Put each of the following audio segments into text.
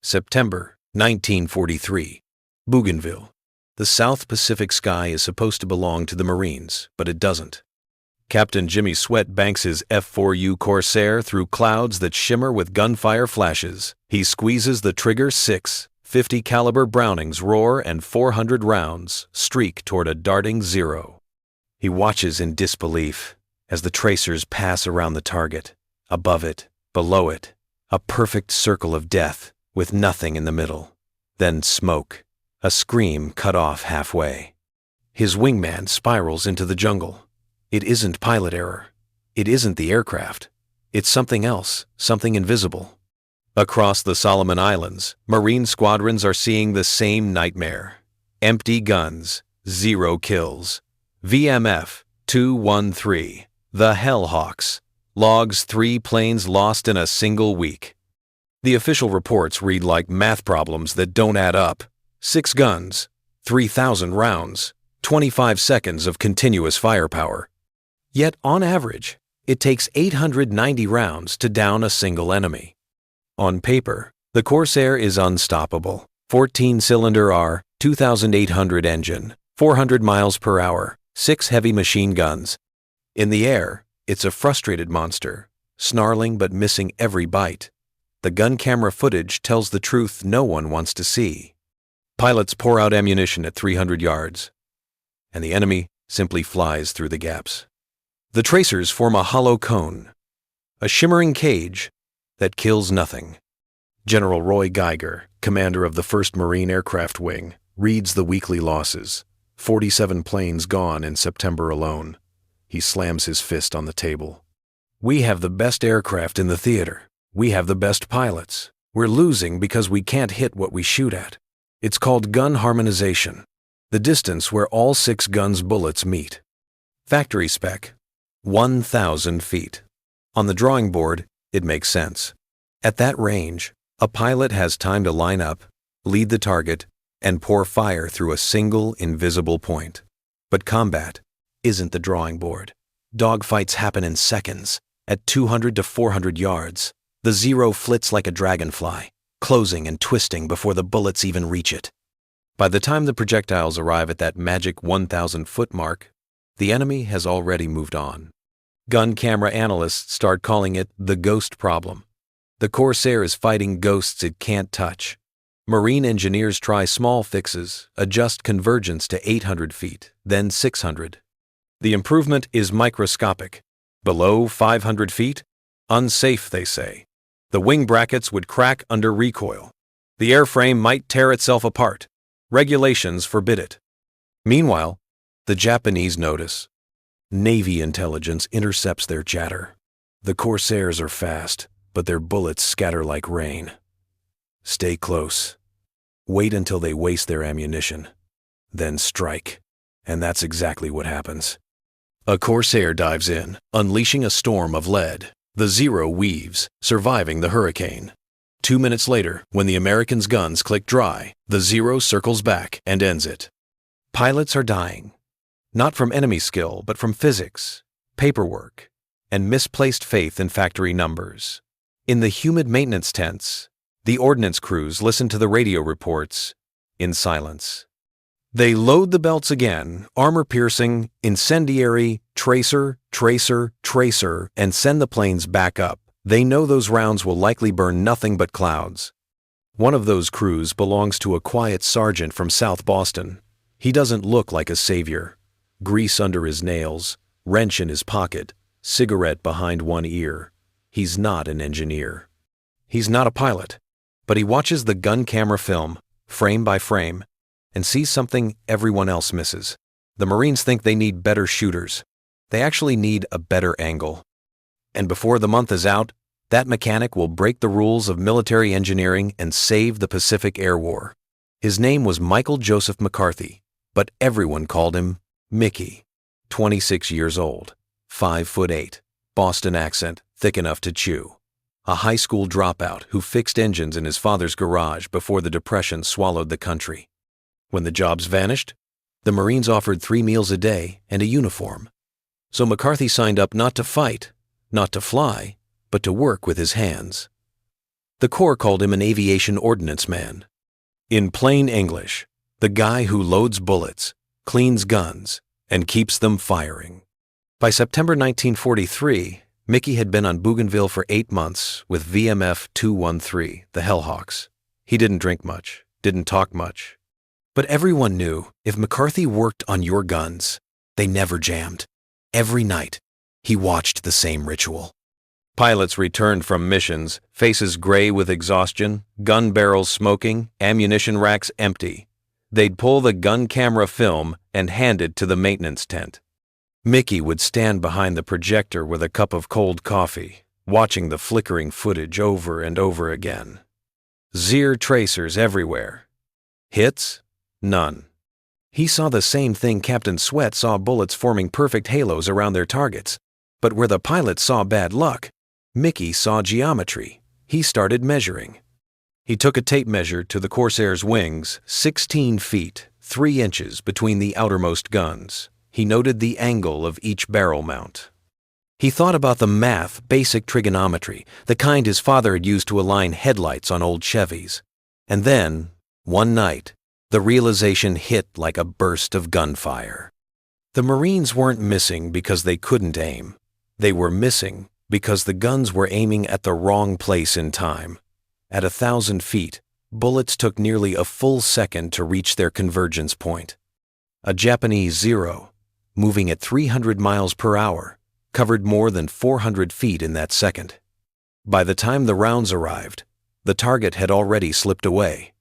September 1943. Bougainville. The South Pacific sky is supposed to belong to the Marines, but it doesn't. Captain James Swett banks his F4U Corsair through clouds that shimmer with gunfire flashes. He squeezes the trigger. 6.50 caliber Brownings roar and 400 rounds streak toward a darting zero. He watches in disbelief as the tracers pass around the target. Above it, below it, a perfect circle of death with nothing in the middle. Then smoke, a scream cut off halfway. His wingman spirals into the jungle. It isn't pilot error. It isn't the aircraft. It's something else, something invisible. Across the Solomon Islands, Marine squadrons are seeing the same nightmare. Empty guns, 0 kills. VMF 213, the Hellhawks, logs 3 planes lost in a single week. The official reports read like math problems that don't add up. 6 guns, 3,000 rounds, 25 seconds of continuous firepower. Yet, on average, it takes 890 rounds to down a single enemy. On paper, the Corsair is unstoppable. 14-cylinder R, 2,800 engine, 400 miles per hour, 6 heavy machine guns. In the air, it's a frustrated monster, snarling but missing every bite. The gun camera footage tells the truth no one wants to see. Pilots pour out ammunition at 300 yards, and the enemy simply flies through the gaps. The tracers form a hollow cone, a shimmering cage that kills nothing. General Roy Geiger, commander of the 1st Marine Aircraft Wing, reads the weekly losses. 47 planes gone in September alone. He slams his fist on the table. We have the best aircraft in the theater. We have the best pilots. We're losing because we can't hit what we shoot at. It's called gun harmonization, the distance where all 6 guns' bullets meet. Factory spec, 1,000 feet. On the drawing board, it makes sense. At that range, a pilot has time to line up, lead the target, and pour fire through a single invisible point. But combat isn't the drawing board. Dogfights happen in seconds, at 200 to 400 yards. The zero flits like a dragonfly, closing and twisting before the bullets even reach it. By the time the projectiles arrive at that magic 1,000-foot mark, the enemy has already moved on. Gun camera analysts start calling it the ghost problem. The Corsair is fighting ghosts it can't touch. Marine engineers try small fixes, adjust convergence to 800 feet, then 600. The improvement is microscopic. Below 500 feet? Unsafe, they say. The wing brackets would crack under recoil. The airframe might tear itself apart. Regulations forbid it. Meanwhile, the Japanese notice. Navy intelligence intercepts their chatter. The Corsairs are fast, but their bullets scatter like rain. Stay close. Wait until they waste their ammunition. Then strike. And that's exactly what happens. A Corsair dives in, unleashing a storm of lead. The Zero weaves, surviving the hurricane. 2 minutes later, when the Americans' guns click dry, the Zero circles back and ends it. Pilots are dying. Not from enemy skill, but from physics, paperwork, and misplaced faith in factory numbers. In the humid maintenance tents, the ordnance crews listen to the radio reports in silence. They load the belts again, armor-piercing, incendiary, tracer, tracer, tracer, and send the planes back up. They know those rounds will likely burn nothing but clouds. One of those crews belongs to a quiet sergeant from South Boston. He doesn't look like a savior. Grease under his nails, wrench in his pocket, cigarette behind one ear. He's not an engineer. He's not a pilot, but he watches the gun camera film, frame by frame, and sees something everyone else misses. The Marines think they need better shooters. They actually need a better angle. And before the month is out, that mechanic will break the rules of military engineering and save the Pacific Air War. His name was Michael Joseph McCarthy, but everyone called him Mickey. 26 years old, 5'8", Boston accent thick enough to chew. A high school dropout who fixed engines in his father's garage before the Depression swallowed the country. When the jobs vanished, the Marines offered 3 meals a day and a uniform. So McCarthy signed up not to fight, not to fly, but to work with his hands. The Corps called him an aviation ordnance man. In plain English, the guy who loads bullets, cleans guns, and keeps them firing. By September 1943, Mickey had been on Bougainville for 8 months with VMF 213, the Hellhawks. He didn't drink much, didn't talk much. But everyone knew if McCarthy worked on your guns, they never jammed. Every night, he watched the same ritual. Pilots returned from missions, faces gray with exhaustion, gun barrels smoking, ammunition racks empty. They'd pull the gun camera film and hand it to the maintenance tent. Mickey would stand behind the projector with a cup of cold coffee, watching the flickering footage over and over again. Zero tracers everywhere. Hits? None. He saw the same thing Captain Swett saw: bullets forming perfect halos around their targets. But where the pilots saw bad luck, Mickey saw geometry. He started measuring. He took a tape measure to the Corsair's wings, 16 feet, 3 inches between the outermost guns. He noted the angle of each barrel mount. He thought about the math, basic trigonometry, the kind his father had used to align headlights on old Chevys. And then, one night, the realization hit like a burst of gunfire. The Marines weren't missing because they couldn't aim. They were missing because the guns were aiming at the wrong place in time. At 1,000 feet, bullets took nearly a full second to reach their convergence point. A Japanese Zero, moving at 300 miles per hour, covered more than 400 feet in that second. By the time the rounds arrived, the target had already slipped away.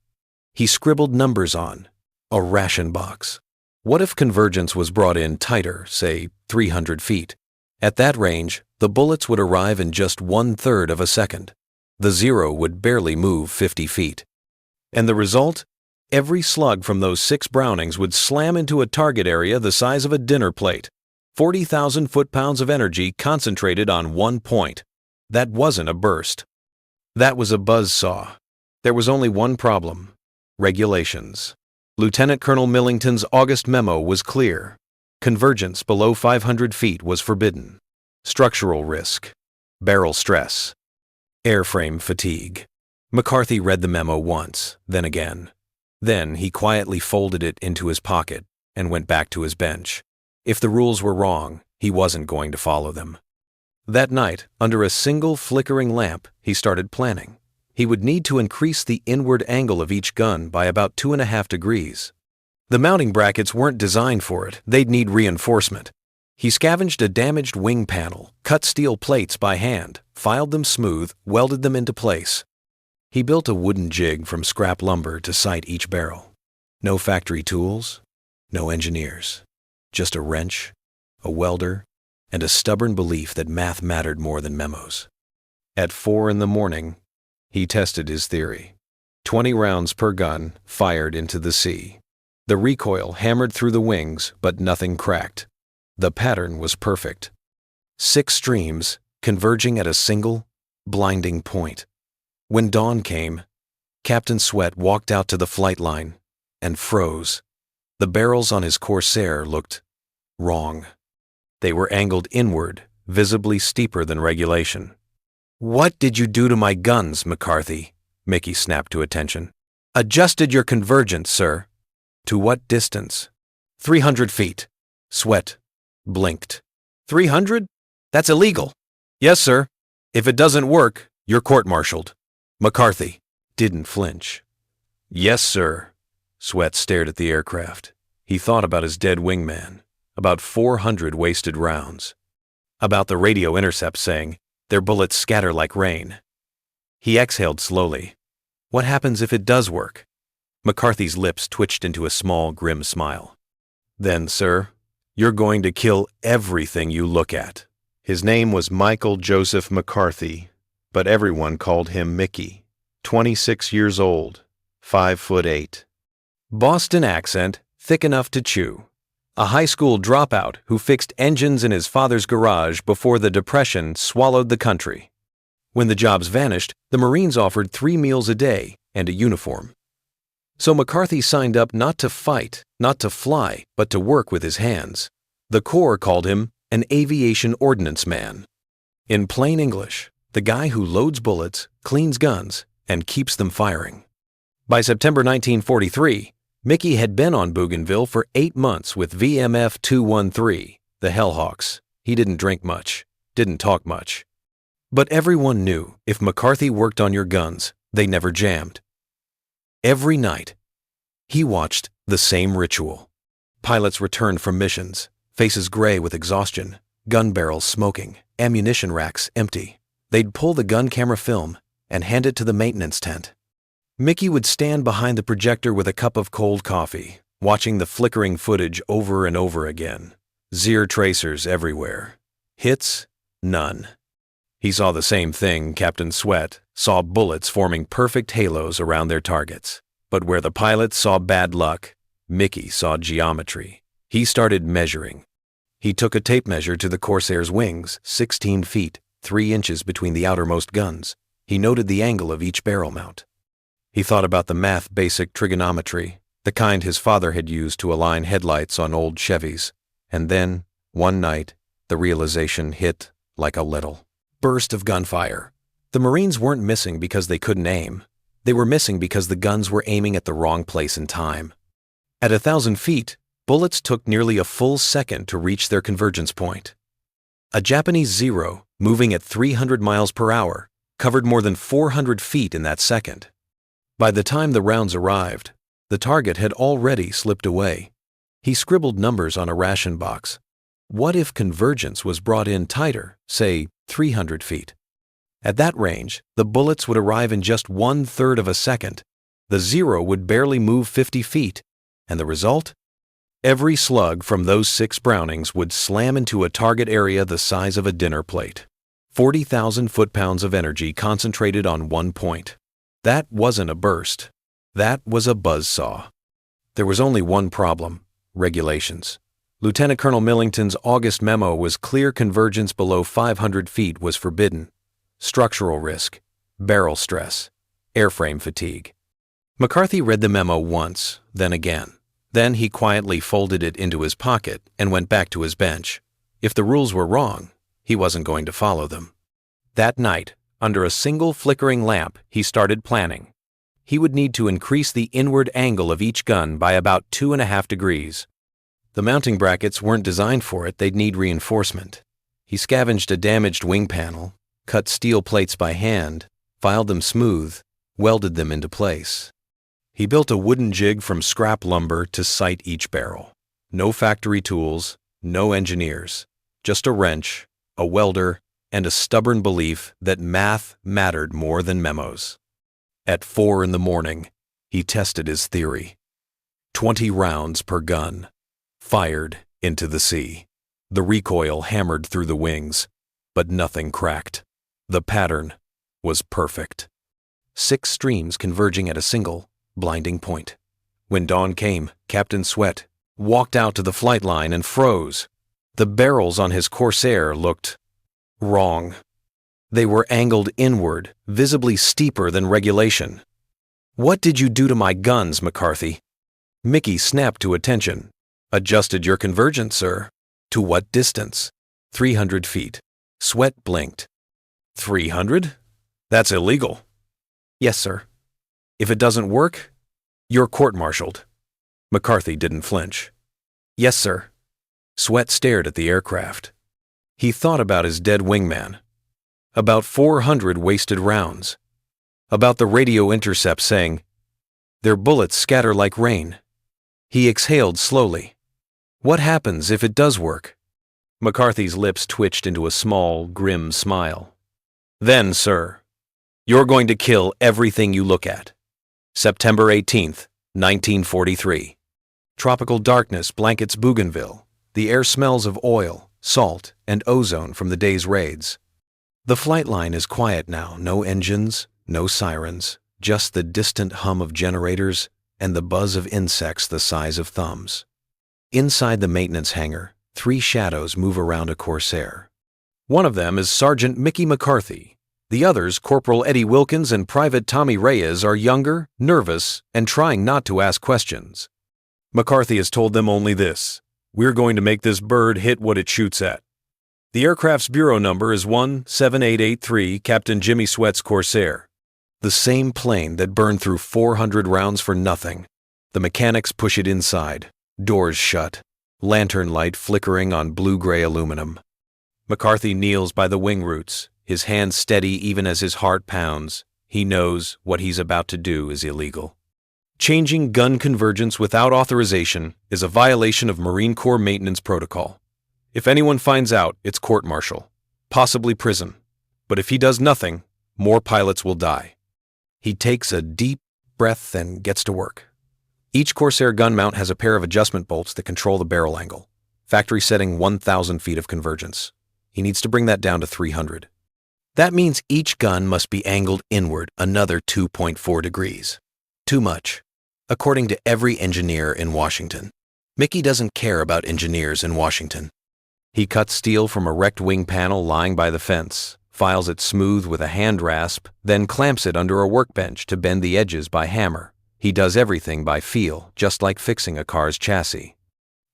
He scribbled numbers on a ration box. What if convergence was brought in tighter, say 300 feet? At that range, the bullets would arrive in just 1/3 of a second. The Zero would barely move 50 feet. And the result? Every slug from those 6 Brownings would slam into a target area the size of a dinner plate. 40,000 foot-pounds of energy concentrated on one point. That wasn't a burst. That was a buzzsaw. There was only one problem: regulations. Lieutenant Colonel Millington's August memo was clear. Convergence below 500 feet was forbidden. Structural risk. Barrel stress. Airframe fatigue. McCarthy read the memo once, then again. Then he quietly folded it into his pocket and went back to his bench. If the rules were wrong, he wasn't going to follow them. That night, under a single flickering lamp, he started planning. He would need to increase the inward angle of each gun by about 2.5 degrees. The mounting brackets weren't designed for it. They'd need reinforcement. He scavenged a damaged wing panel, cut steel plates by hand, filed them smooth, welded them into place. He built a wooden jig from scrap lumber to sight each barrel. No factory tools, no engineers. Just a wrench, a welder, and a stubborn belief that math mattered more than memos. At 4 a.m, he tested his theory. 20 rounds per gun fired into the sea. The recoil hammered through the wings, but nothing cracked. The pattern was perfect. 6 streams converging at a single, blinding point. When dawn came, Captain Swett walked out to the flight line and froze. The barrels on his Corsair looked wrong. They were angled inward, visibly steeper than regulation. "What did you do to my guns, McCarthy?" Mickey snapped to attention. "Adjusted your convergence, sir." "To what distance?" 300 feet. Swett blinked. 300? That's illegal." "Yes, sir. If it doesn't work, you're court-martialed." McCarthy didn't flinch. "Yes, sir." Swett stared at the aircraft. He thought about his dead wingman, about 400 wasted rounds, about the radio intercept saying, "Their bullets scatter like rain." He exhaled slowly. What happens if it does work? McCarthy's lips twitched into a small, grim smile. "Then, sir, you're going to kill everything you look at." His name was Michael Joseph McCarthy, but everyone called him Mickey. 26 years old, 5'8". Boston accent, thick enough to chew. A high school dropout who fixed engines in his father's garage before the Depression swallowed the country. When the jobs vanished, the Marines offered 3 meals a day and a uniform. So McCarthy signed up not to fight, not to fly, but to work with his hands. The Corps called him an aviation ordnance man. In plain English, the guy who loads bullets, cleans guns, and keeps them firing. By September 1943, Mickey had been on Bougainville for 8 months with VMF 213, the Hellhawks. He didn't drink much, didn't talk much. But everyone knew if McCarthy worked on your guns, they never jammed. Every night, he watched the same ritual. Pilots returned from missions, faces gray with exhaustion, gun barrels smoking, ammunition racks empty. They'd pull the gun camera film and hand it to the maintenance tent. Mickey would stand behind the projector with a cup of cold coffee, watching the flickering footage over and over again. Zir tracers everywhere. Hits? None. He saw the same thing Captain Swett saw, bullets forming perfect halos around their targets. But where the pilots saw bad luck, Mickey saw geometry. He started measuring. He took a tape measure to the Corsair's wings, 16 feet, 3 inches between the outermost guns. He noted the angle of each barrel mount. He thought about the math basic trigonometry, the kind his father had used to align headlights on old Chevys. And then, one night, the realization hit like a little burst of gunfire. The Marines weren't missing because they couldn't aim. They were missing because the guns were aiming at the wrong place and time. At 1,000 feet, bullets took nearly a full second to reach their convergence point. A Japanese Zero, moving at 300 miles per hour, covered more than 400 feet in that second. By the time the rounds arrived, the target had already slipped away. He scribbled numbers on a ration box. What if convergence was brought in tighter, say 300 feet? At that range, the bullets would arrive in just 1/3 of a second. The Zero would barely move 50 feet. And the result? Every slug from those 6 Brownings would slam into a target area the size of a dinner plate. 40,000 foot-pounds of energy concentrated on one point. That wasn't a burst. That was a buzzsaw. There was only one problem: regulations. Lieutenant Colonel Millington's August memo was clear: convergence below 500 feet was forbidden. Structural risk, barrel stress, airframe fatigue. McCarthy read the memo once, then again. Then he quietly folded it into his pocket and went back to his bench. If the rules were wrong, he wasn't going to follow them. That night, under a single flickering lamp, he started planning. He would need to increase the inward angle of each gun by about 2.5 degrees. The mounting brackets weren't designed for it, they'd need reinforcement. He scavenged a damaged wing panel, cut steel plates by hand, filed them smooth, welded them into place. He built a wooden jig from scrap lumber to sight each barrel. No factory tools, no engineers, just a wrench, a welder, and a stubborn belief that math mattered more than memos. At 4 in the morning, he tested his theory. 20 rounds per gun, fired into the sea. The recoil hammered through the wings, but nothing cracked. The pattern was perfect. 6 streams converging at a single, blinding point. When dawn came, Captain Swett walked out to the flight line and froze. The barrels on his Corsair looked wrong. They were angled inward, visibly steeper than regulation. "What did you do to my guns, McCarthy?" Mickey snapped to attention. "Adjusted your convergence, sir." "To what distance?" 300 feet. Swett blinked. 300? That's illegal." "Yes, sir." "If it doesn't work, you're court-martialed." McCarthy didn't flinch. "Yes, sir." Swett stared at the aircraft. He thought about his dead wingman, about 400 wasted rounds, about the radio intercept saying, "Their bullets scatter like rain." He exhaled slowly. "What happens if it does work?" McCarthy's lips twitched into a small, grim smile. "Then, sir, you're going to kill everything you look at." September 18th, 1943. Tropical darkness blankets Bougainville. The air smells of oil, salt, and ozone from the day's raids. The flight line is quiet now, no engines, no sirens, just the distant hum of generators and the buzz of insects the size of thumbs. Inside the maintenance hangar, 3 shadows move around a Corsair. One of them is Sergeant Mickey McCarthy. The others, Corporal Eddie Wilkins and Private Tommy Reyes, are younger, nervous, and trying not to ask questions. McCarthy has told them only this: "We're going to make this bird hit what it shoots at." The aircraft's bureau number is 17883, Captain Jimmy Swett's Corsair. The same plane that burned through 400 rounds for nothing. The mechanics push it inside, doors shut, lantern light flickering on blue-gray aluminum. McCarthy kneels by the wing roots, his hands steady even as his heart pounds. He knows what he's about to do is illegal. Changing gun convergence without authorization is a violation of Marine Corps maintenance protocol. If anyone finds out, it's court-martial, possibly prison. But if he does nothing, more pilots will die. He takes a deep breath and gets to work. Each Corsair gun mount has a pair of adjustment bolts that control the barrel angle, factory setting 1,000 feet of convergence. He needs to bring that down to 300. That means each gun must be angled inward another 2.4 degrees. Too much, according to every engineer in Washington. Mickey doesn't care about engineers in Washington. He cuts steel from a wrecked wing panel lying by the fence, files it smooth with a hand rasp, then clamps it under a workbench to bend the edges by hammer. He does everything by feel, just like fixing a car's chassis.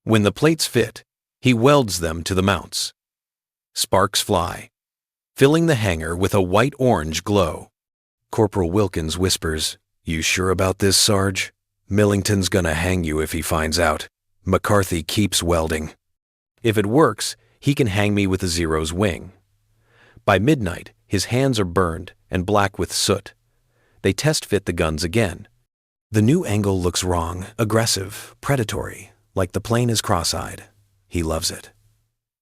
When the plates fit, he welds them to the mounts. Sparks fly, filling the hangar with a white-orange glow. Corporal Wilkins whispers, "You sure about this, Sarge? Millington's gonna hang you if he finds out." McCarthy keeps welding. If it works, he can hang me with a Zero's wing. By midnight, his hands are burned and black with soot. They test fit the guns again. The new angle looks wrong, aggressive, predatory, like the plane is cross-eyed. He loves it.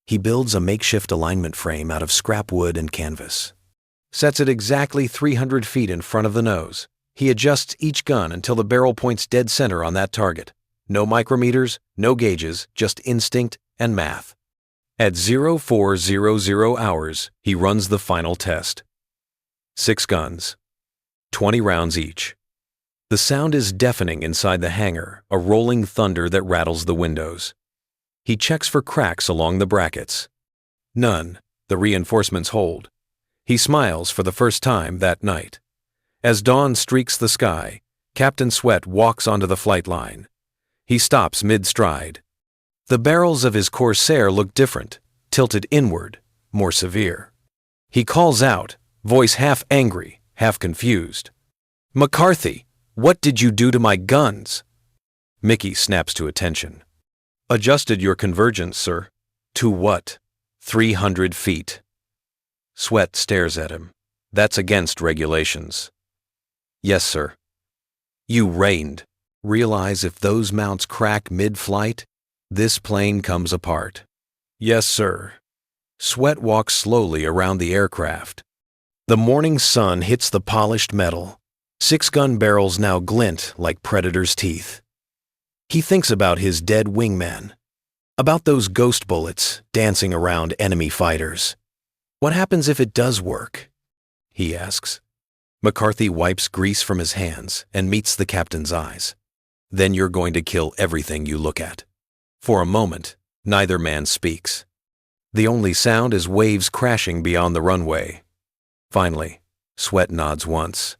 He builds a makeshift alignment frame out of scrap wood and canvas. Sets it exactly 300 feet in front of the nose. He adjusts each gun until the barrel points dead center on that target. No micrometers, no gauges, just instinct and math. At 0400 hours, he runs the final test. 6 guns, 20 rounds each. The sound is deafening inside the hangar, a rolling thunder that rattles the windows. He checks for cracks along the brackets. None. The reinforcements hold. He smiles for the first time that night. As dawn streaks the sky, Captain Swett walks onto the flight line. He stops mid-stride. The barrels of his Corsair look different, tilted inward, more severe. He calls out, voice half angry, half confused. "McCarthy, what did you do to my guns?" Mickey snaps to attention. "Adjusted your convergence, sir." "To what?" 300 feet. Swett stares at him. "That's against regulations." "Yes, sir." "You reined. Realize if those mounts crack mid-flight, this plane comes apart." "Yes, sir." Swett walks slowly around the aircraft. The morning sun hits the polished metal. 6 gun barrels now glint like predators' teeth. He thinks about his dead wingman, about those ghost bullets dancing around enemy fighters. What happens if it does work? He asks. McCarthy wipes grease from his hands and meets the captain's eyes. "Then you're going to kill everything you look at." For a moment, neither man speaks. The only sound is waves crashing beyond the runway. Finally, Swett nods once.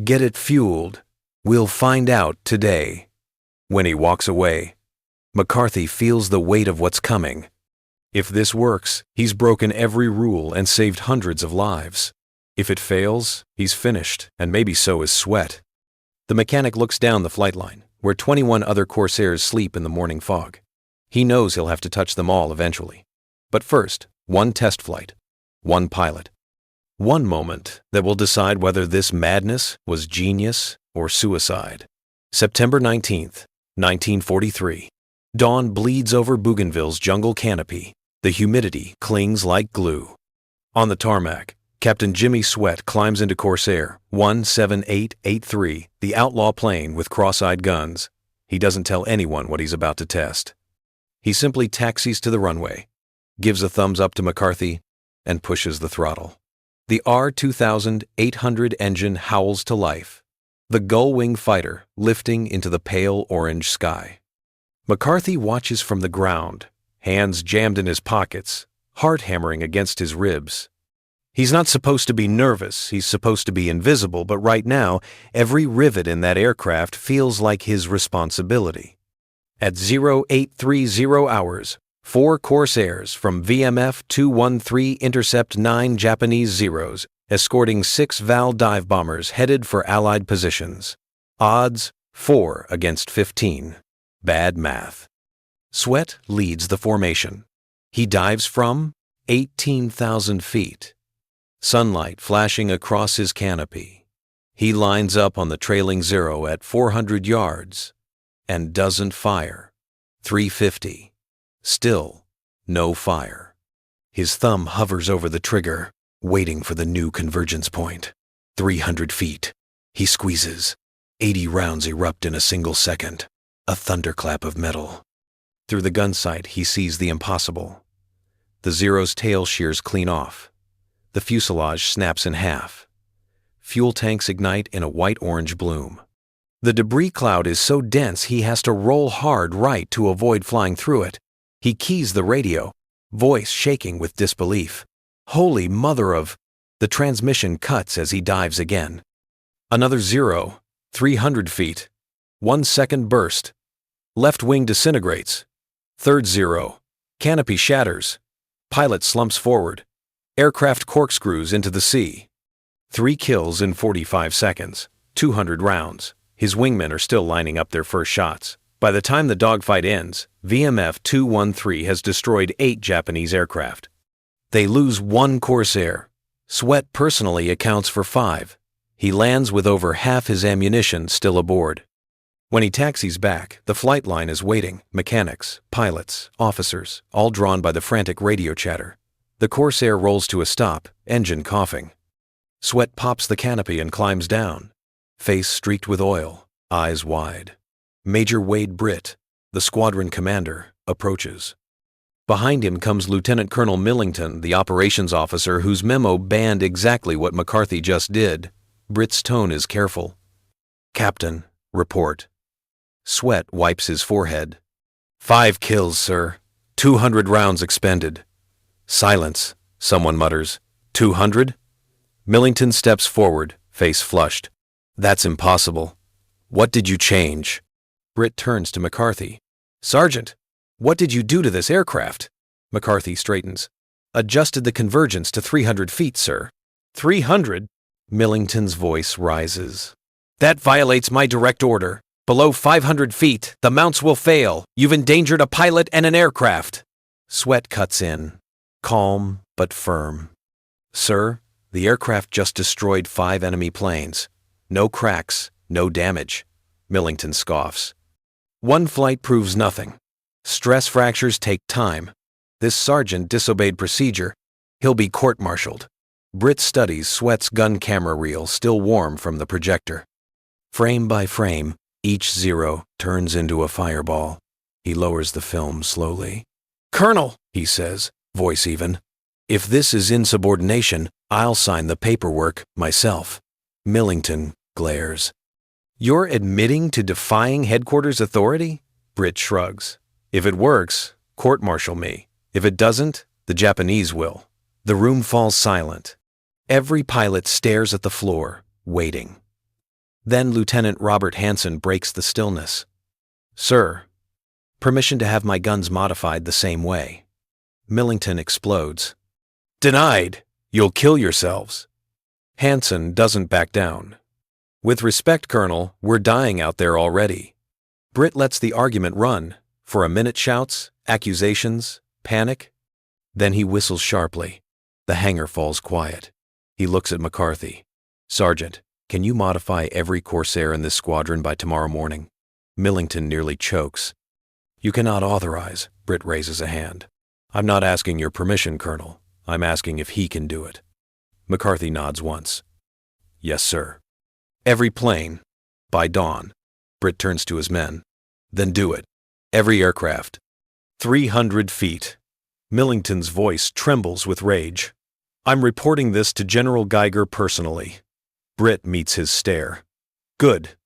"Get it fueled. We'll find out today." When he walks away, McCarthy feels the weight of what's coming. If this works, he's broken every rule and saved hundreds of lives. If it fails, he's finished, and maybe so is Swett. The mechanic looks down the flight line, where 21 other Corsairs sleep in the morning fog. He knows he'll have to touch them all eventually. But first, one test flight, one pilot. One moment that will decide whether this madness was genius or suicide. September 19th, 1943. Dawn bleeds over Bougainville's jungle canopy. The humidity clings like glue. On the tarmac, Captain James Swett climbs into Corsair 17883, the outlaw plane with cross-eyed guns. He doesn't tell anyone what he's about to test. He simply taxis to the runway, gives a thumbs up to McCarthy, and pushes the throttle. The R-2800 engine howls to life, the gull-wing fighter lifting into the pale orange sky. McCarthy watches from the ground, hands jammed in his pockets, heart hammering against his ribs. He's not supposed to be nervous, he's supposed to be invisible, but right now, every rivet in that aircraft feels like his responsibility. At 0830 hours, 4 Corsairs from VMF 213 intercept 9 Japanese Zeros, escorting 6 Val dive bombers headed for Allied positions. Odds 4 against 15. Bad math. Swett leads the formation. He dives from 18,000 feet. Sunlight flashing across his canopy. He lines up on the trailing zero at 400 yards and doesn't fire. 350. Still no fire. His thumb hovers over the trigger, waiting for the new convergence point. 300 feet. He squeezes. 80 rounds erupt in a single second. A thunderclap of metal. Through the gun sight, he sees the impossible. The Zero's tail shears clean off. The fuselage snaps in half. Fuel tanks ignite in a white-orange bloom. The debris cloud is so dense he has to roll hard right to avoid flying through it. He keys the radio, voice shaking with disbelief. Holy mother of... The transmission cuts as he dives again. Another zero. 300 feet. 1 second burst. Left wing disintegrates. Third zero. Canopy shatters. Pilot slumps forward. Aircraft corkscrews into the sea. 3 kills in 45 seconds. 200 rounds. His wingmen are still lining up their first shots. By the time the dogfight ends, VMF 213 has destroyed 8 Japanese aircraft. They lose 1 Corsair. Swett personally accounts for 5. He lands with over half his ammunition still aboard. When he taxis back, the flight line is waiting. Mechanics, pilots, officers, all drawn by the frantic radio chatter. The Corsair rolls to a stop, engine coughing. Swett pops the canopy and climbs down. Face streaked with oil, eyes wide. Major Wade Britt, the squadron commander, approaches. Behind him comes Lieutenant Colonel Millington, the operations officer whose memo banned exactly what McCarthy just did. Britt's tone is careful. "Captain, report." Swett wipes his forehead. 5 kills, sir. 200 rounds expended. Silence, someone mutters. 200? Millington steps forward, face flushed. That's impossible. What did you change? Britt turns to McCarthy. Sergeant, what did you do to this aircraft? McCarthy straightens. Adjusted the convergence to 300 feet, sir. 300? Millington's voice rises. That violates my direct order. Below 500 feet, the mounts will fail. You've endangered a pilot and an aircraft. Swett cuts in, calm but firm. Sir, the aircraft just destroyed 5 enemy planes. No cracks, no damage. Millington scoffs. 1 flight proves nothing. Stress fractures take time. This sergeant disobeyed procedure. He'll be court-martialed. Britt studies Swett's gun camera reel still warm from the projector. Frame by frame, each zero turns into a fireball. He lowers the film slowly. Colonel, he says, voice even. If this is insubordination, I'll sign the paperwork myself. Millington glares. You're admitting to defying headquarters authority? Britt shrugs. If it works, court-martial me. If it doesn't, the Japanese will. The room falls silent. Every pilot stares at the floor, waiting. Then Lieutenant Robert Hansen breaks the stillness. Sir, permission to have my guns modified the same way. Millington explodes. Denied! You'll kill yourselves. Hansen doesn't back down. With respect, Colonel, we're dying out there already. Britt lets the argument run. For a minute shouts, accusations, panic. Then he whistles sharply. The hangar falls quiet. He looks at McCarthy. Sergeant, can you modify every Corsair in this squadron by tomorrow morning? Millington nearly chokes. You cannot authorize. Britt raises a hand. I'm not asking your permission, Colonel. I'm asking if he can do it. McCarthy nods once. Yes, sir. Every plane. By dawn. Britt turns to his men. Then do it. Every aircraft. 300 feet. Millington's voice trembles with rage. I'm reporting this to General Geiger personally. Britt meets his stare. Good.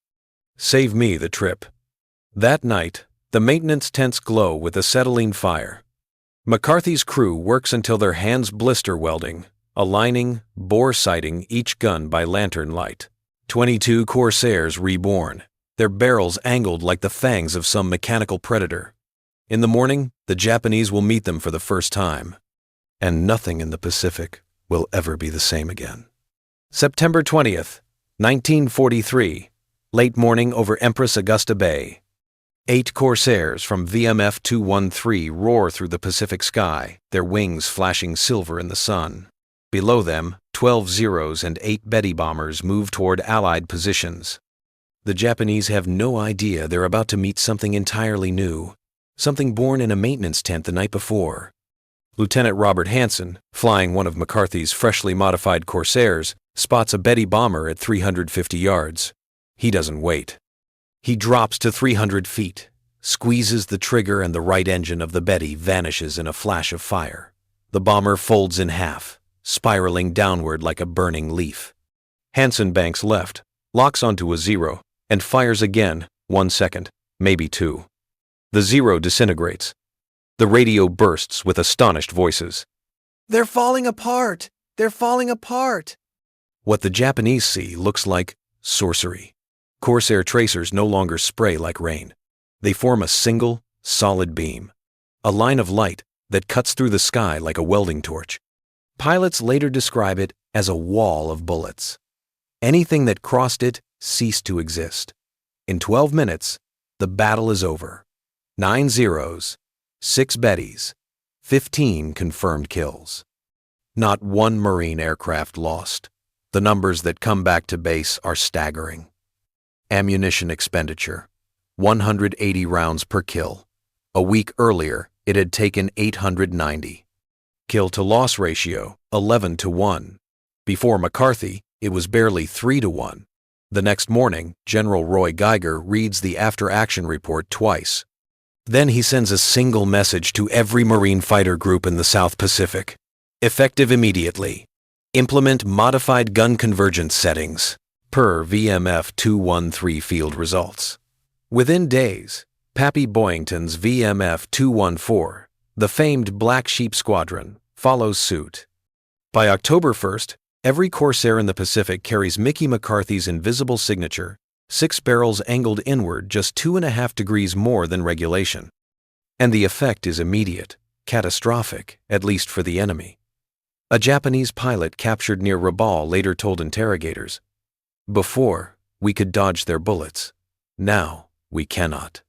Save me the trip. That night, the maintenance tents glow with acetylene fire. McCarthy's crew works until their hands blister welding, aligning, bore sighting each gun by lantern light. 22 Corsairs reborn, their barrels angled like the fangs of some mechanical predator. In the morning, the Japanese will meet them for the first time, and nothing in the Pacific will ever be the same again. September 20th, 1943, late morning over Empress Augusta Bay. 8 Corsairs from VMF 213 roar through the Pacific sky, their wings flashing silver in the sun. Below them, 12 Zeros and 8 Betty bombers move toward Allied positions. The Japanese have no idea they're about to meet something entirely new, something born in a maintenance tent the night before. Lieutenant Robert Hansen, flying one of McCarthy's freshly modified Corsairs, spots a Betty bomber at 350 yards. He doesn't wait. He drops to 300 feet, squeezes the trigger, and the right engine of the Betty vanishes in a flash of fire. The bomber folds in half, spiraling downward like a burning leaf. Hansen banks left, locks onto a Zero, and fires again, 1 second, maybe 2. The Zero disintegrates. The radio bursts with astonished voices. "They're falling apart! They're falling apart!" What the Japanese see looks like sorcery. Corsair tracers no longer spray like rain. They form a single, solid beam, a line of light that cuts through the sky like a welding torch. Pilots later describe it as a wall of bullets. Anything that crossed it ceased to exist. In 12 minutes, the battle is over. 9 Zeros, 6 Bettys, 15 confirmed kills. Not one Marine aircraft lost. The numbers that come back to base are staggering. Ammunition expenditure, 180 rounds per kill. A week earlier, it had taken 890. Kill-to-loss ratio, 11-1. Before McCarthy, it was barely 3-1. The next morning, General Roy Geiger reads the after-action report twice. Then he sends a single message to every Marine fighter group in the South Pacific. Effective immediately. Implement modified gun convergence settings, per VMF 213 field results. Within days, Pappy Boyington's VMF 214, the famed Black Sheep Squadron, follows suit. By October 1st, every Corsair in the Pacific carries Mickey McCarthy's invisible signature, 6 barrels angled inward just 2.5 degrees more than regulation. And the effect is immediate, catastrophic, at least for the enemy. A Japanese pilot captured near Rabaul later told interrogators, "Before, we could dodge their bullets. Now, we cannot.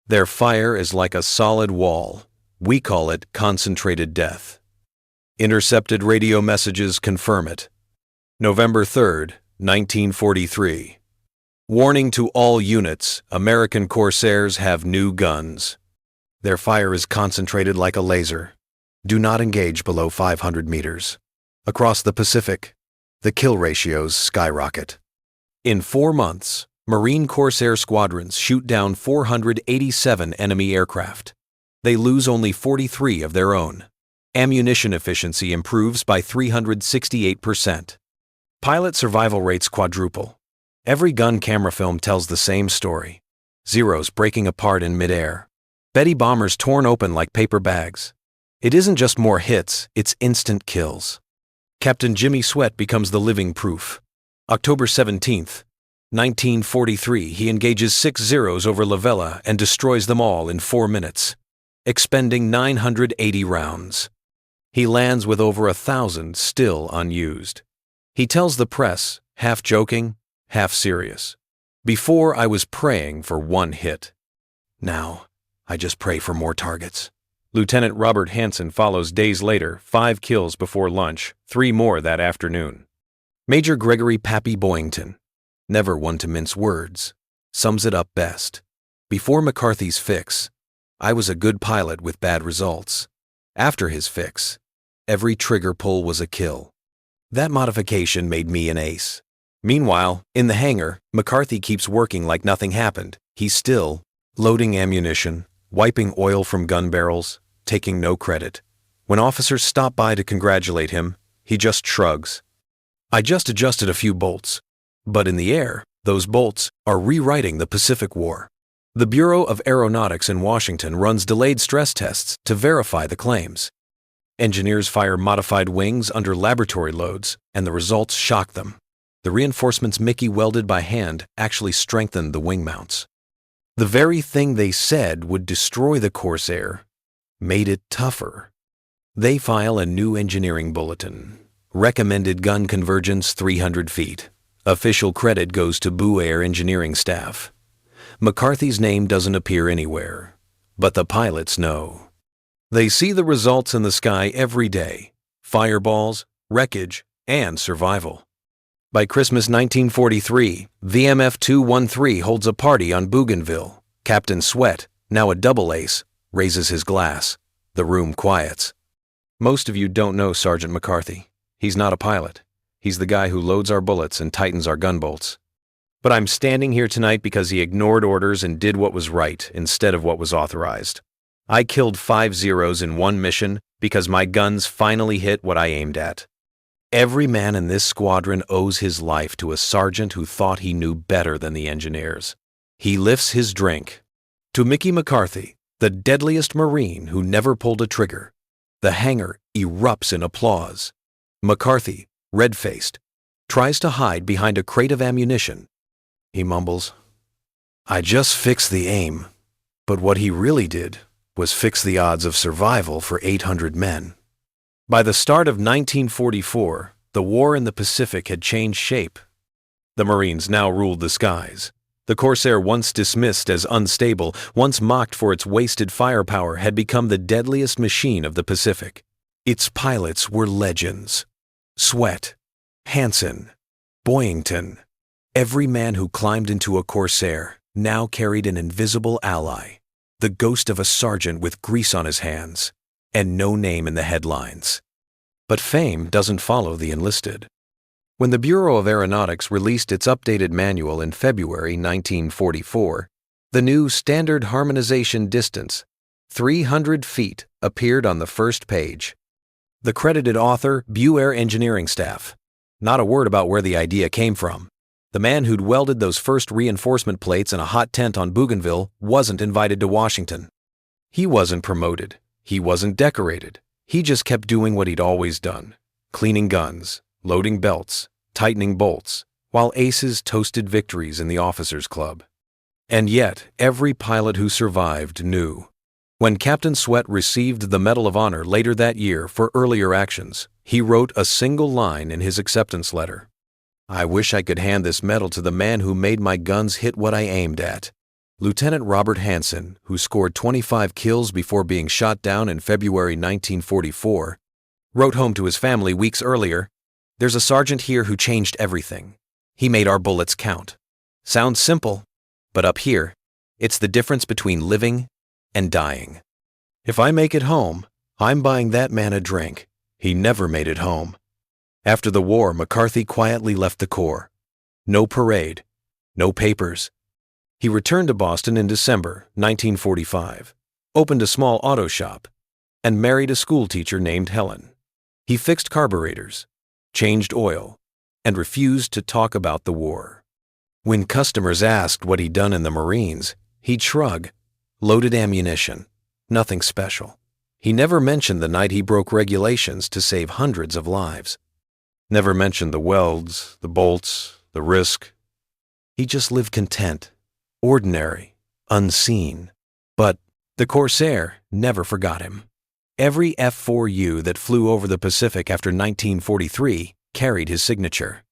Their fire is like a solid wall. We call it concentrated death." Intercepted radio messages confirm it. November 3rd, 1943. Warning to all units, American Corsairs have new guns. Their fire is concentrated like a laser. Do not engage below 500 meters. Across the Pacific, the kill ratios skyrocket. In 4 months, Marine Corsair squadrons shoot down 487 enemy aircraft. They lose only 43 of their own. Ammunition efficiency improves by 368%. Pilot survival rates quadruple. Every gun camera film tells the same story. Zeros breaking apart in midair. Betty bombers torn open like paper bags. It isn't just more hits, it's instant kills. Captain James Swett becomes the living proof. October 17th, 1943, he engages 6 Zeros over La Vela and destroys them all in 4 minutes, expending 980 rounds. He lands with over 1,000 still unused. He tells the press, half joking, half serious, "Before I was praying for 1 hit. Now, I just pray for more targets." Lieutenant Robert Hansen follows days later, 5 kills before lunch, 3 more that afternoon. Major Gregory Pappy Boyington, never one to mince words, sums it up best. Before McCarthy's fix, I was a good pilot with bad results. After his fix, every trigger pull was a kill. That modification made me an ace. Meanwhile, in the hangar, McCarthy keeps working like nothing happened. He's still loading ammunition, wiping oil from gun barrels, taking no credit. When officers stop by to congratulate him, he just shrugs. "I just adjusted a few bolts." But in the air, those bolts are rewriting the Pacific War. The Bureau of Aeronautics in Washington runs delayed stress tests to verify the claims. Engineers fire modified wings under laboratory loads, and the results shock them. The reinforcements Mickey welded by hand actually strengthened the wing mounts. The very thing they said would destroy the Corsair made it tougher. They file a new engineering bulletin. Recommended gun convergence 300 feet. Official credit goes to Boo Air engineering staff. McCarthy's name doesn't appear anywhere, but the pilots know. They see the results in the sky every day: fireballs, wreckage, and survival. By Christmas 1943, VMF 213 holds a party on Bougainville. Captain Swett, now a double ace, raises his glass. The room quiets. Most of you don't know Sergeant McCarthy. He's not a pilot. He's the guy who loads our bullets and tightens our gun bolts. But I'm standing here tonight because he ignored orders and did what was right instead of what was authorized. I killed 5 Zeros in one mission because my guns finally hit what I aimed at. Every man in this squadron owes his life to a sergeant who thought he knew better than the engineers. He lifts his drink. To Mickey McCarthy, the deadliest Marine who never pulled a trigger. The hangar erupts in applause. McCarthy, red-faced, tries to hide behind a crate of ammunition. He mumbles, "I just fixed the aim." But what he really did was fix the odds of survival for 800 men. By the start of 1944, the war in the Pacific had changed shape. The Marines now ruled the skies. The Corsair, once dismissed as unstable, once mocked for its wasted firepower, had become the deadliest machine of the Pacific. Its pilots were legends. Swett, Hansen, Boyington. Every man who climbed into a Corsair now carried an invisible ally, the ghost of a sergeant with grease on his hands, and no name in the headlines. But fame doesn't follow the enlisted. When the Bureau of Aeronautics released its updated manual in February 1944, the new Standard Harmonization Distance, 300 feet, appeared on the first page. The credited author, Boo Air engineering staff. Not a word about where the idea came from. The man who'd welded those first reinforcement plates in a hot tent on Bougainville wasn't invited to Washington. He wasn't promoted. He wasn't decorated. He just kept doing what he'd always done: cleaning guns, loading belts, tightening bolts, while aces toasted victories in the officers' club. And yet, every pilot who survived knew. When Captain Swett received the Medal of Honor later that year for earlier actions, he wrote a single line in his acceptance letter: "I wish I could hand this medal to the man who made my guns hit what I aimed at." Lieutenant Robert Hansen, who scored 25 kills before being shot down in February 1944, wrote home to his family weeks earlier, "There's a sergeant here who changed everything. He made our bullets count." Sounds simple, but up here, it's the difference between living and dying. If I make it home, I'm buying that man a drink. He never made it home. After the war, McCarthy quietly left the Corps. No parade, no papers. He returned to Boston in December 1945, opened a small auto shop, and married a schoolteacher named Helen. He fixed carburetors, changed oil, and refused to talk about the war. When customers asked what he'd done in the Marines, he'd shrug. Loaded ammunition, nothing special. He never mentioned the night he broke regulations to save hundreds of lives. Never mentioned the welds, the bolts, the risk. He just lived content, ordinary, unseen. But the Corsair never forgot him. Every F4U that flew over the Pacific after 1943 carried his signature.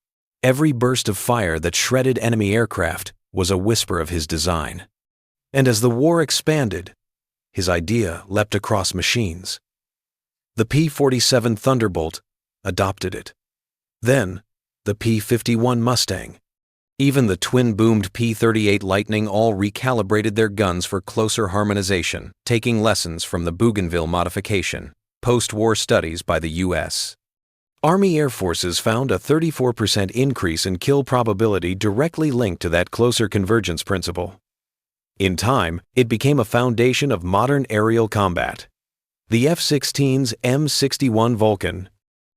Every burst of fire that shredded enemy aircraft was a whisper of his design. And as the war expanded, his idea leapt across machines. The P-47 Thunderbolt adopted it. Then, the P-51 Mustang. Even the twin-boomed P-38 Lightning all recalibrated their guns for closer harmonization, taking lessons from the Bougainville modification, post-war studies by the U.S. Army Air Forces found a 34% increase in kill probability directly linked to that closer convergence principle. In time, it became a foundation of modern aerial combat. The F-16's M61 Vulcan,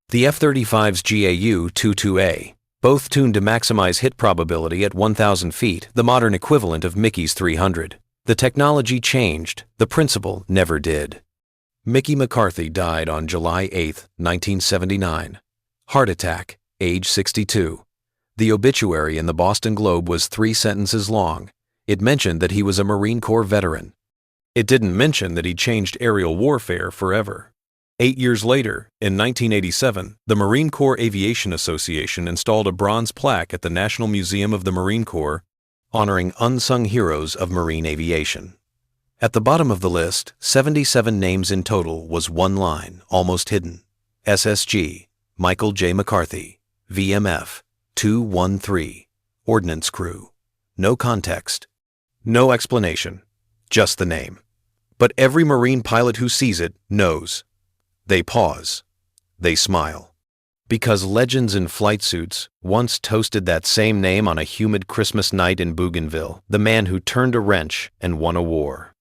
the F-35's GAU-22A, both tuned to maximize hit probability at 1,000 feet, the modern equivalent of Mickey's 300. The technology changed, the principle never did. Mickey McCarthy died on July 8, 1979. Heart attack, age 62. The obituary in the Boston Globe was 3 sentences long. It mentioned that he was a Marine Corps veteran. It didn't mention that he changed aerial warfare forever. 8 years later, in 1987, the Marine Corps Aviation Association installed a bronze plaque at the National Museum of the Marine Corps honoring unsung heroes of marine aviation. At the bottom of the list, 77 names in total, was one line, almost hidden: SSG, Michael J. McCarthy, VMF, 213, Ordnance Crew. No context, no explanation, just the name. But every Marine pilot who sees it knows. They pause. They smile. Because legends in flight suits once toasted that same name on a humid Christmas night in Bougainville, the man who turned a wrench and won a war.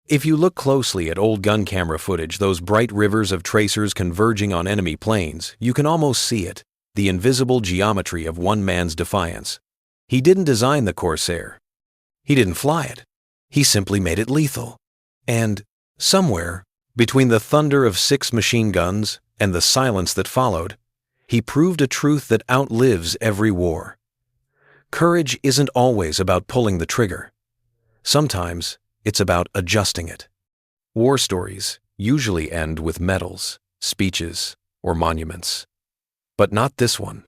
If you look closely at old gun camera footage, those bright rivers of tracers converging on enemy planes, you can almost see it, the invisible geometry of one man's defiance. He didn't design the Corsair. He didn't fly it. He simply made it lethal. And somewhere, between the thunder of 6 machine guns and the silence that followed, he proved a truth that outlives every war. Courage isn't always about pulling the trigger. Sometimes it's about adjusting it. War stories usually end with medals, speeches, or monuments. But not this one.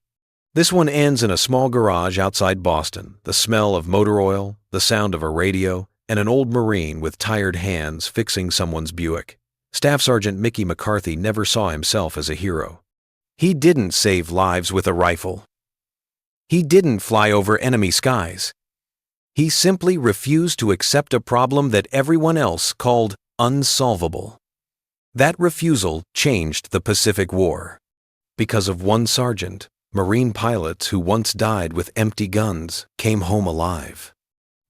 This one ends in a small garage outside Boston, the smell of motor oil, the sound of a radio, and an old Marine with tired hands fixing someone's Buick. Staff Sergeant Mickey McCarthy never saw himself as a hero. He didn't save lives with a rifle. He didn't fly over enemy skies. He simply refused to accept a problem that everyone else called unsolvable. That refusal changed the Pacific War. Because of one sergeant, Marine pilots who once died with empty guns came home alive.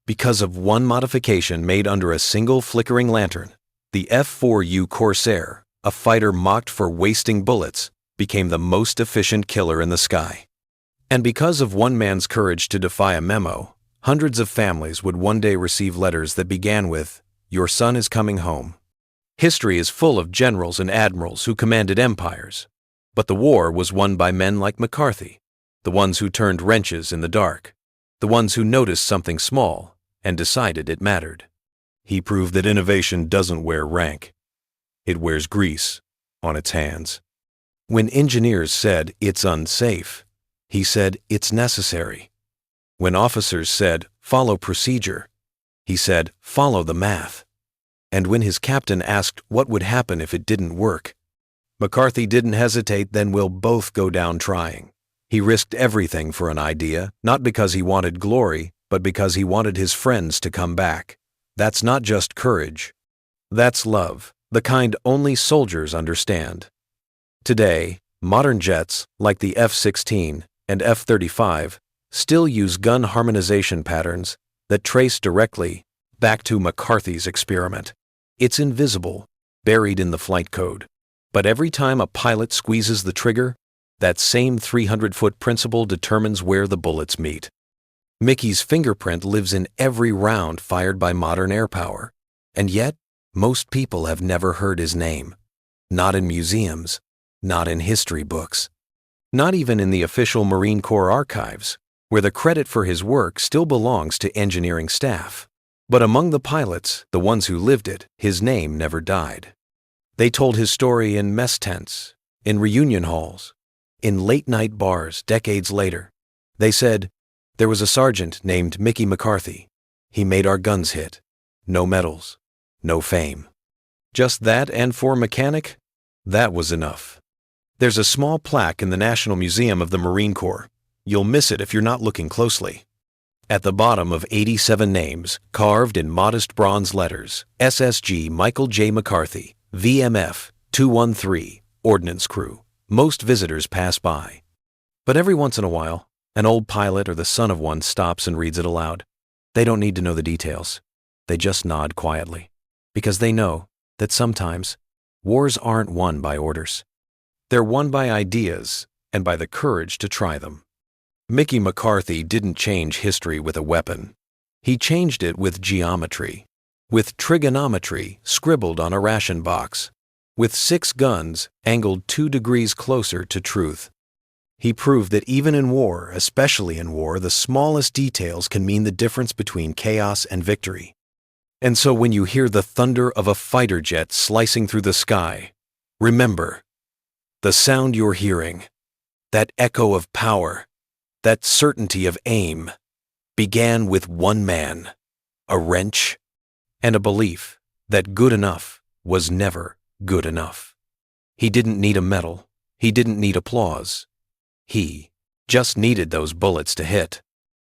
Because of one modification made under a single flickering lantern, the F4U Corsair, a fighter mocked for wasting bullets, became the most efficient killer in the sky. And because of one man's courage to defy a memo, hundreds of families would one day receive letters that began with, "Your son is coming home." History is full of generals and admirals who commanded empires, but the war was won by men like McCarthy, the ones who turned wrenches in the dark, the ones who noticed something small and decided it mattered. He proved that innovation doesn't wear rank. It wears grease on its hands. When engineers said it's unsafe, he said it's necessary. When officers said follow procedure, he said follow the math. And when his captain asked what would happen if it didn't work, McCarthy didn't hesitate. Then we'll both go down trying. He risked everything for an idea, not because he wanted glory, but because he wanted his friends to come back. That's not just courage. That's love, the kind only soldiers understand. Today, modern jets, like the F-16 and F-35, still use gun harmonization patterns that trace directly back to McCarthy's experiment. It's invisible, buried in the flight code. But every time a pilot squeezes the trigger, that same 300-foot principle determines where the bullets meet. Mickey's fingerprint lives in every round fired by modern air power, and yet most people have never heard his name. Not in museums, not in history books, not even in the official Marine Corps archives, where the credit for his work still belongs to engineering staff. But among the pilots, the ones who lived it, his name never died. They told his story in mess tents, in reunion halls, in late-night bars decades later. They said, "There was a sergeant named Mickey McCarthy. He made our guns hit. No medals, no fame. Just that, and for a mechanic, that was enough." There's a small plaque in the National Museum of the Marine Corps. You'll miss it if you're not looking closely. At the bottom of 87 names, carved in modest bronze letters, SSG Michael J. McCarthy, VMF, 213, Ordnance Crew. Most visitors pass by. But every once in a while, an old pilot or the son of one stops and reads it aloud. They don't need to know the details. They just nod quietly, because they know that sometimes wars aren't won by orders. They're won by ideas and by the courage to try them. Mickey McCarthy didn't change history with a weapon. He changed it with geometry, with trigonometry scribbled on a ration box, with 6 guns angled 2 degrees closer to truth. He proved that even in war, especially in war, the smallest details can mean the difference between chaos and victory. And so when you hear the thunder of a fighter jet slicing through the sky, Remember, the sound you're hearing, that echo of power, that certainty of aim, began with one man, a wrench, and a belief that good enough was never good enough. He didn't need a medal. He didn't need applause. He just needed those bullets to hit.